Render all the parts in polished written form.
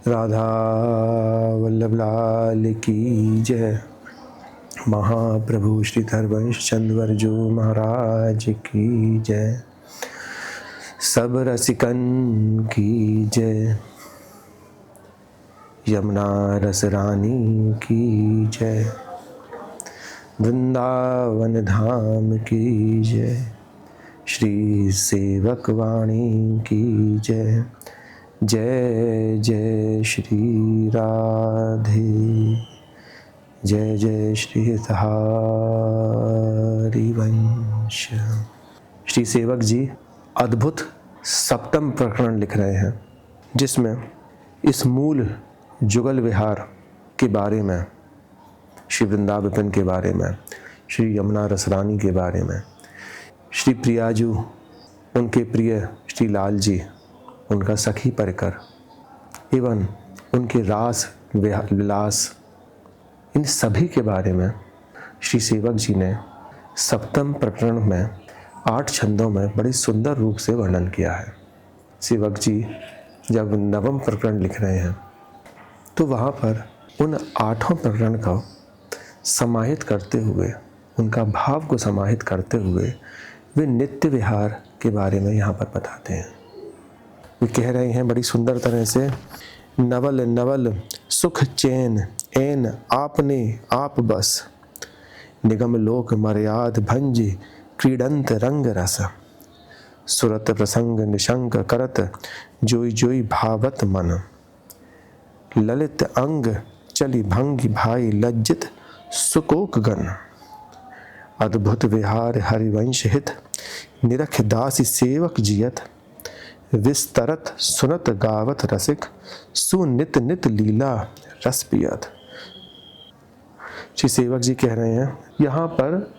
राधा वल्लभ लाल की जय। महाप्रभु श्री हरवंश चंद्र जो महाराज की जय। सब रसिकन की जय। यमुना रस रानी की जय। वृंदावन धाम की जय। श्री सेवक वाणी की जय। जय जय श्री राधे। जय जय श्री हरिवंश। श्री सेवक जी अद्भुत सप्तम प्रकरण लिख रहे हैं, जिसमें इस मूल जुगल विहार के बारे में, श्री वृंदावन के बारे में, श्री यमुना रसरानी के बारे में, श्री प्रियाजू, उनके प्रिय श्री लाल जी, उनका सखी परिकर एवं उनके रास विलास, इन सभी के बारे में श्री सेवक जी ने सप्तम प्रकरण में 8 छंदों में बड़ी सुंदर रूप से वर्णन किया है। सेवक जी जब नवम प्रकरण लिख रहे हैं तो वहाँ पर उन 8 प्रकरण का समाहित करते हुए, उनका भाव को समाहित करते हुए वे नित्य विहार के बारे में यहाँ पर बताते हैं। वे कह रहे हैं बड़ी सुंदर तरह से, नवल नवल सुख चैन ऐन आपने आप बस, निगम लोक मर्याद भंज क्रीडंत रंग रस, सुरत प्रसंग निशंक करत जोई जोई भावत मन, ललित अंग चली भंगी भाई लज्जित सुकोक गण, अद्भुत विहार हरिवंश हित निरख दासी सेवक जियत, विस्तरत सुनत गावत रसिक सुनित नित लीला रस पियत। श्री सेवक जी कह रहे हैं यहाँ पर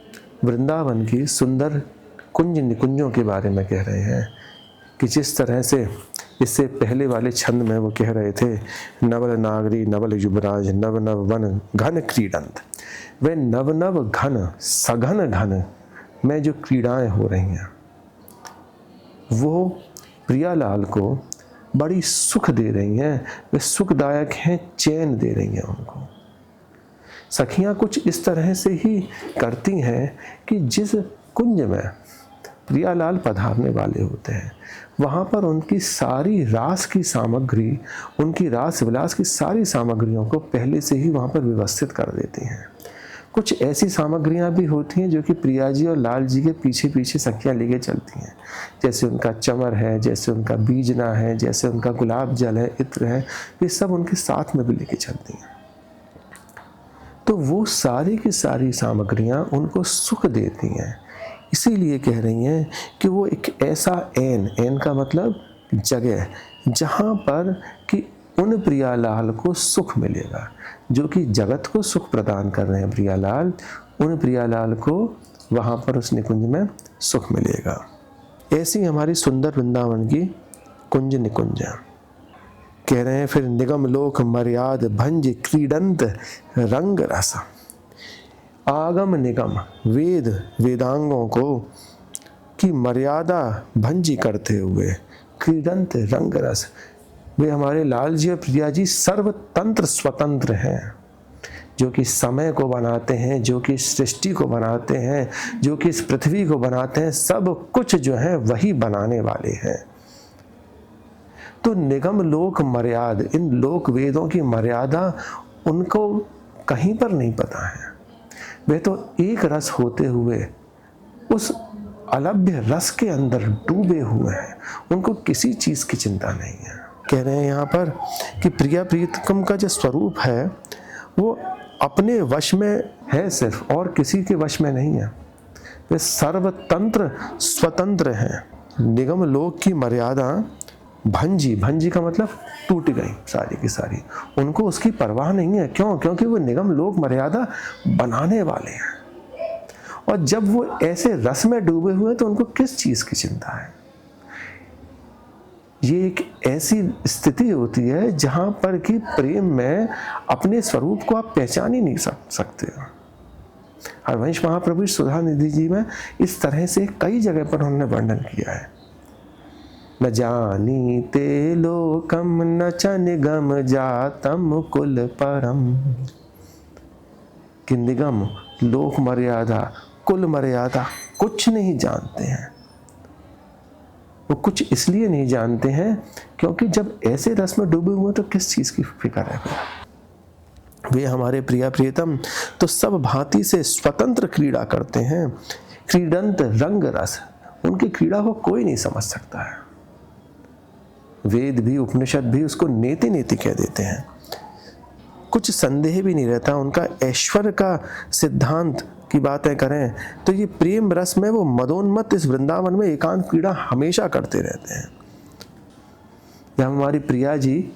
वृंदावन की सुंदर कुंज निकुंजों के बारे में कह रहे हैं कि जिस तरह से इससे पहले वाले छंद में वो कह रहे थे, नवल नागरी नवल युवराज नव नव वन घन क्रीडंत, वे नव नव घन सघन घन में जो क्रीड़ाएं हो रही हैं वो प्रियालाल को बड़ी सुख दे रही हैं, वे सुखदायक हैं, चैन दे रही हैं उनको। सखियां कुछ इस तरह से ही करती हैं कि जिस कुंज में प्रियालाल पधारने वाले होते हैं वहाँ पर उनकी सारी रास की सामग्री, उनकी रास विलास की सारी सामग्रियों को पहले से ही वहाँ पर व्यवस्थित कर देती हैं। कुछ ऐसी सामग्रियां भी होती हैं जो कि प्रिया जी और लाल जी के पीछे पीछे सखियां लेके चलती हैं, जैसे उनका चमर है, जैसे उनका बीजना है, जैसे उनका गुलाब जल है, इत्र है, ये सब उनके साथ में भी लेके चलती हैं। तो वो सारी की सारी सामग्रियां उनको सुख देती हैं। इसीलिए कह रही हैं कि वो एक ऐसा ऐन का मतलब जगह, जहाँ पर कि उन प्रियालाल को सुख मिलेगा, जो कि जगत को सुख प्रदान कर रहे हैं प्रियालाल, उन प्रियालाल को वहाँ पर उस निकुंज में सुख मिलेगा। ऐसी हमारी सुंदर वृंदावन की कुंज निकुंज कह रहे हैं। फिर निगम लोक मर्याद भंज क्रीडंत रंग रस, आगम निगम वेद वेदांगों को की मर्यादा भंजी करते हुए क्रीडंत रंग रस, वे हमारे लाल जी और प्रिया जी सर्वतंत्र स्वतंत्र हैं, जो कि समय को बनाते हैं, जो कि सृष्टि को बनाते हैं, जो कि इस पृथ्वी को बनाते हैं, सब कुछ जो है वही बनाने वाले हैं। तो निगम लोक मर्याद, इन लोक वेदों की मर्यादा उनको कहीं पर नहीं पता है। वे तो एक रस होते हुए उस अलभ्य रस के अंदर डूबे हुए हैं, उनको किसी चीज की चिंता नहीं है। कह रहे हैं यहाँ पर कि प्रिया प्रीतम का जो स्वरूप है वो अपने वश में है सिर्फ, और किसी के वश में नहीं है। वे सर्वतंत्र स्वतंत्र हैं। निगम लोक की मर्यादा भंजी, भंजी का मतलब टूट गई सारी की सारी, उनको उसकी परवाह नहीं है। क्यों? क्योंकि वो निगम लोक मर्यादा बनाने वाले हैं, और जब वो ऐसे रस में डूबे हुए तो उनको किस चीज की चिंता है। ये एक ऐसी स्थिति होती है जहां पर कि प्रेम में अपने स्वरूप को आप पहचान ही नहीं सकते। हरवंश महाप्रभु सुधा निधि जी में इस तरह से कई जगह पर उन्होंने वर्णन किया है न जानी ते लोकम न च निगम जातम कुल परम। कि निगम, लोक मर्यादा, कुल मर्यादा कुछ नहीं जानते हैं। वो कुछ इसलिए नहीं जानते हैं क्योंकि जब ऐसे रस में डूबे हुए तो किस चीज की फिक्र है। वे हमारे प्रिया प्रियतम तो सब भांति से स्वतंत्र क्रीड़ा करते हैं। क्रीडंत रंग रस, उनकी क्रीड़ा को कोई नहीं समझ सकता है। वेद भी उपनिषद भी उसको नेति नेति कह देते हैं। कुछ संदेह भी नहीं रहता उनका। ऐश्वर्य का सिद्धांत की बातें करें तो ये प्रेम रस में वो मदोन्मत्त इस वृंदावन में एकांत क्रीड़ा हमेशा करते रहते हैं। जब हमारी प्रिया जी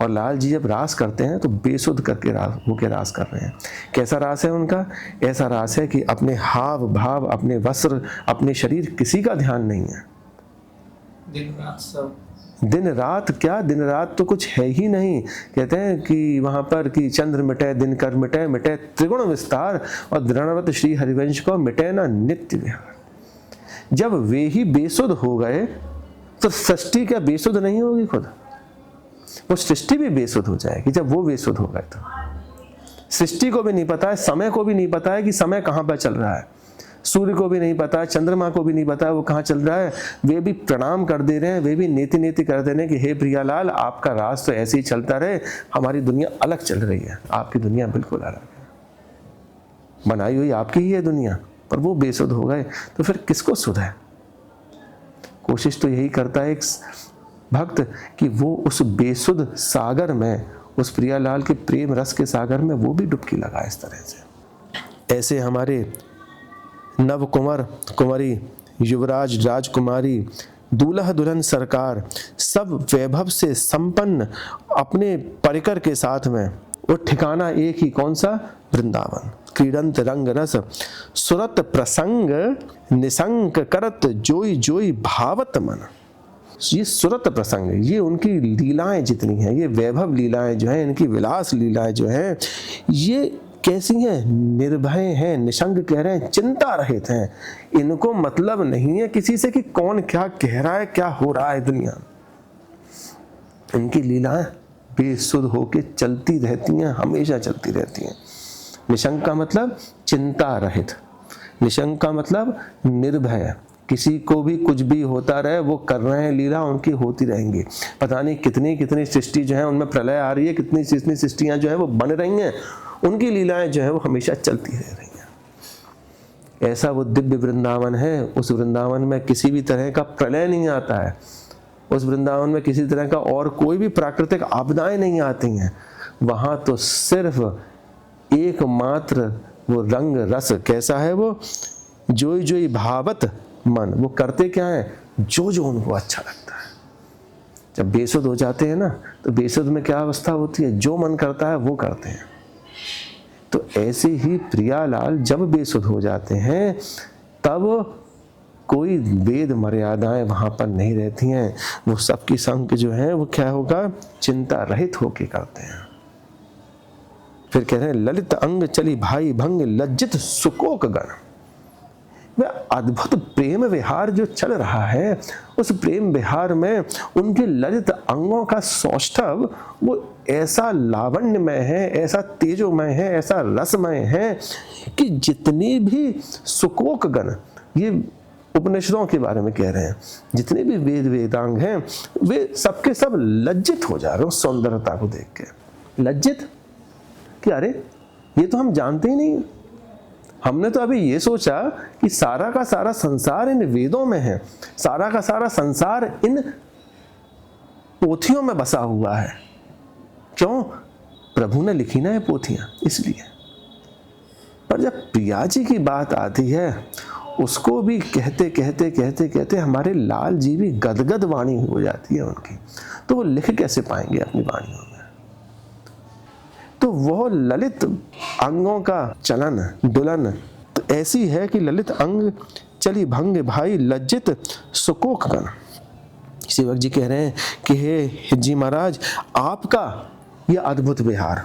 और लाल जी जब रास करते हैं तो बेसुध करके होके रास कर रहे हैं। कैसा रास है उनका? ऐसा रास है कि अपने हाव भाव, अपने वस्त्र, अपने शरीर, किसी का ध्यान नहीं है। दिन रात सब, दिन रात क्या, दिन रात तो कुछ है ही नहीं। कहते हैं कि वहां पर कि चंद्र मिटे दिन कर मिटे, मिटे त्रिगुण विस्तार, और दृढ़वत श्री हरिवंश को मिटे ना नित्य विहार। जब वे ही बेसुध हो गए तो सृष्टि क्या बेसुध नहीं होगी? खुद वो सृष्टि भी बेसुध हो जाएगी जब वो बेसुध हो गए। तो सृष्टि को भी नहीं पता है, समय को भी नहीं पता है कि समय कहां पर चल रहा है, सूर्य को भी नहीं पता है, चंद्रमा को भी नहीं पता है वो कहाँ चल रहा है। वे भी प्रणाम कर दे रहे हैं, वे भी नेति नेति कर दे रहे हैं कि हे प्रियालाल, आपका राज तो ऐसे ही चलता रहे, हमारी दुनिया अलग चल रही है, आपकी दुनिया बिल्कुल अलग है, बनाई हुई आपकी ही है दुनिया। पर वो बेसुध हो गए तो फिर किसको सुध है? कोशिश तो यही करता है एक भक्त कि वो उस बेसुध सागर में, उस प्रियालाल के प्रेम रस के सागर में वो भी डुबकी लगाए इस तरह से। ऐसे हमारे नव कुंवर कुंवरी, युवराज राजकुमारी, दूल्हा दुल्हन सरकार सब वैभव से संपन्न अपने परिकर के साथ में, वो ठिकाना एक ही, कौन सा? वृंदावन। क्रीडंत रंग रस सुरत प्रसंग निसंक करत जोई जोई भावत मन। ये सुरत प्रसंग, ये उनकी लीलाएं जितनी हैं, ये वैभव लीलाएं जो हैं, इनकी विलास लीलाएं जो हैं, ये कैसी हैं? निर्भय हैं, निशंक कह रहे हैं, चिंता रहित हैं। इनको मतलब नहीं है किसी से कि कौन क्या कह रहा है, क्या हो रहा है दुनिया। इनकी लीलाएं बेसुध होके चलती रहती हैं, हमेशा चलती रहती हैं। निशंक का मतलब चिंता रहित, निशंक का मतलब निर्भय, किसी को भी कुछ भी होता रहे, वो कर रहे हैं लीला, उनकी होती रहेंगी। पता नहीं कितनी कितनी सृष्टि जो है उनमें प्रलय आ रही है, कितनी कितनी सृष्टियां जो है वो बन रही हैं, उनकी लीलाएं जो है वो हमेशा चलती रह रही हैं। ऐसा वो दिव्य वृंदावन है। उस वृंदावन में किसी भी तरह का प्रलय नहीं आता है, उस वृंदावन में किसी तरह का और कोई भी प्राकृतिक आपदाएं नहीं आती हैं। वहां तो सिर्फ एकमात्र वो रंग रस, कैसा है वो? जोई जोई भावत मन। वो करते क्या है? जो जो उनको अच्छा लगता है। जब बेसुध हो जाते हैं ना, तो बेसुध में क्या अवस्था होती है? जो मन करता है वो करते हैं। तो ऐसे ही प्रियालाल जब बेसुध हो जाते हैं तब कोई वेद मर्यादाएं वहां पर नहीं रहती हैं। वो सबकी संग जो है वो क्या होगा? चिंता रहित होके करते हैं। फिर कह रहे हैं ललित अंग चली भाई भंग लज्जित सुकोक गण। वह अद्भुत प्रेम विहार जो चल रहा है, उस प्रेम विहार में उनके ललित अंगों का सौष्ठव वो ऐसा लावण्यमय है, ऐसा तेजोमय है, ऐसा रसमय है कि जितने भी सुकोक गण, ये उपनिषदों के बारे में कह रहे हैं, जितने भी वेद वेदांग हैं वे सबके सब लज्जित हो जा रहे हो सौंदर्यता को देख के। लज्जित कि अरे ये तो हम जानते ही नहीं। हमने तो अभी ये सोचा कि सारा का सारा संसार इन वेदों में है, सारा का सारा संसार इन पोथियों में बसा हुआ है। क्यों? प्रभु ने लिखी ना ये पोथियां, इसलिए। पर जब प्रिया जी की बात आती है, उसको भी कहते कहते कहते कहते हमारे लाल जी भी गदगद वाणी हो जाती है उनकी। तो वो लिख कैसे पाएंगे अपनी वाणियों में? तो वह ललित अंगों का चलन दुलन तो ऐसी है कि ललित अंग चली भंग भाई लज्जित सुकोक गण। सेवक जी कह रहे हैं कि हे जी महाराज, आपका यह अद्भुत विहार,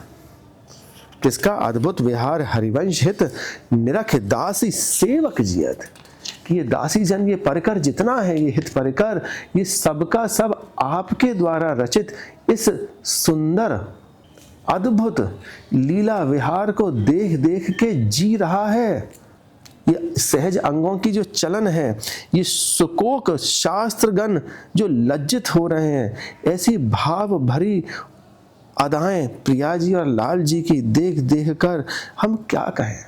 किसका अद्भुत विहार? हरिवंश हित निरख दासी सेवक जियत। कि ये दासी जन, ये परिकर जितना है, ये हित परिकर, ये सबका सब आपके द्वारा रचित इस सुंदर अद्भुत लीला विहार को देख देख के जी रहा है। ये सहज अंगों की जो चलन है, ये सुकोक शास्त्रगण जो लज्जित हो रहे हैं, ऐसी भाव भरी अदाएं प्रिया जी और लाल जी की देख देख कर हम क्या कहें।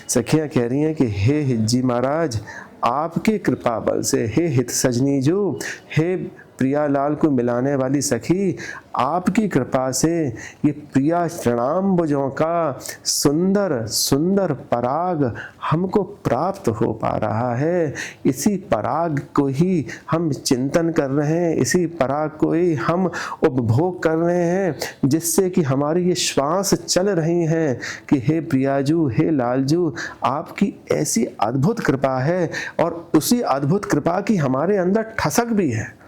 सखियां कह रही हैं कि हे हित जी महाराज, आपके कृपा बल से, हे हित सजनी जो, हे प्रिया लाल को मिलाने वाली सखी, आपकी कृपा से ये प्रिया चरणाम्बुजों का सुंदर सुंदर पराग हमको प्राप्त हो पा रहा है। इसी पराग को ही हम चिंतन कर रहे हैं, इसी पराग को ही हम उपभोग कर रहे हैं, जिससे कि हमारी ये श्वास चल रही हैं कि हे प्रियाजू, हे लालजू, आपकी ऐसी अद्भुत कृपा है और उसी अद्भुत कृपा की हमारे अंदर ठसक भी है।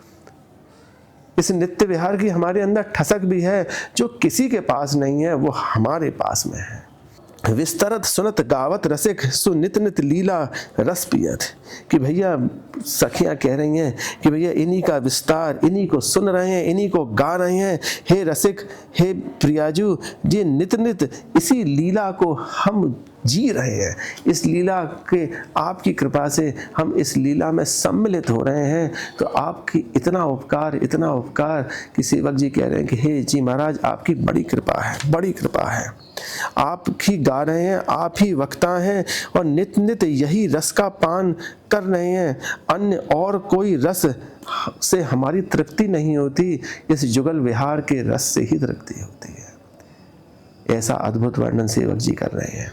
इस नित्य विहार की हमारे अंदर ठसक भी है, जो किसी के पास नहीं है वो हमारे पास में है। विस्तरत सुनत गावत रसिक सु नित नित लीला रस पियत। कि भैया सखियां कह रही हैं कि भैया इन्हीं का विस्तार, इन्हीं को सुन रहे हैं, इन्हीं को गा रहे हैं। हे रसिक, हे प्रियाजू, ये नित नित इसी लीला को हम जी रहे हैं। इस लीला के आपकी कृपा से हम इस लीला में सम्मिलित हो रहे हैं। तो आपकी इतना उपकार कि सेवक जी कह रहे हैं कि हे जी महाराज, आपकी बड़ी कृपा है, बड़ी कृपा है। आप ही गा रहे हैं, आप ही वक्ता हैं और नित नित यही रस का पान कर रहे हैं। अन्य और कोई रस से हमारी तृप्ति नहीं होती, इस जुगल विहार के रस से ही तृप्ति होती है। ऐसा अद्भुत वर्णन सेवक जी कर रहे हैं।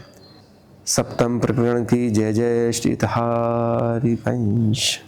सप्तम प्रकरण की जय जय श्री हरि वंश।